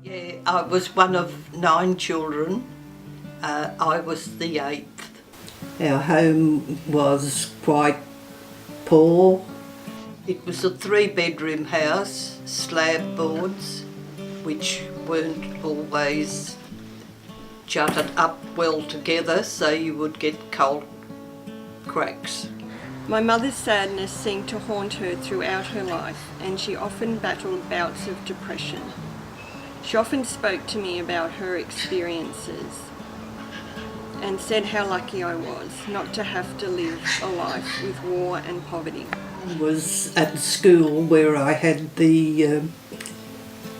Yeah, I was one of 9 children. I was the 8th. Our home was quite poor. It was a 3-bedroom house, slab boards, which weren't always jutted up well together, so you would get cold cracks. My mother's sadness seemed to haunt her throughout her life, and she often battled bouts of depression. She often spoke to me about her experiences and said how lucky I was not to have to live a life with war and poverty. I was at school where I had the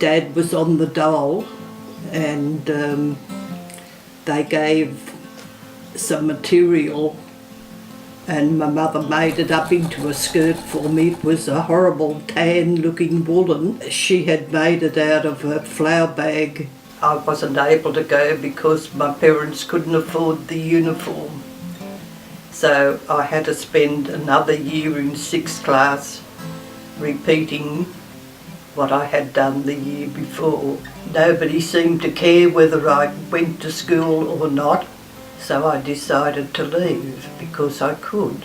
Dad was on the dole, and they gave some material and my mother made it up into a skirt for me. It was a horrible tan looking woolen. She had made it out of a flour bag. I wasn't able to go because my parents couldn't afford the uniform. So I had to spend another year in 6th class repeating what I had done the year before. Nobody seemed to care whether I went to school or not. So I decided to leave because I could.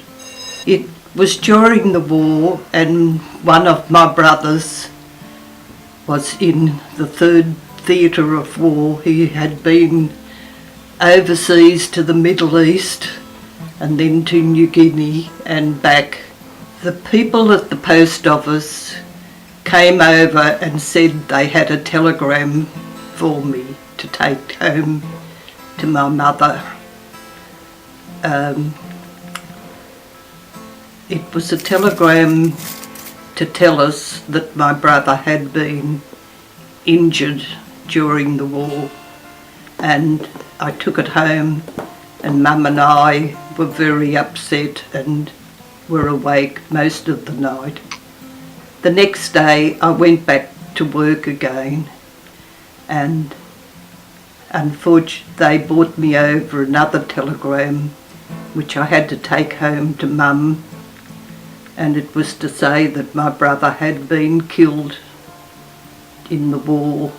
It was during the war, and one of my brothers was in the 3rd Theatre of War. He had been overseas to the Middle East and then to New Guinea and back. The people at the post office came over and said they had a telegram for me to take home to my mother. It was a telegram to tell us that my brother had been injured during the war, and I took it home, and Mum and I were very upset and were awake most of the night. The next day I went back to work again, and unfortunately they brought me over another telegram which I had to take home to Mum, and it was to say that my brother had been killed in the war.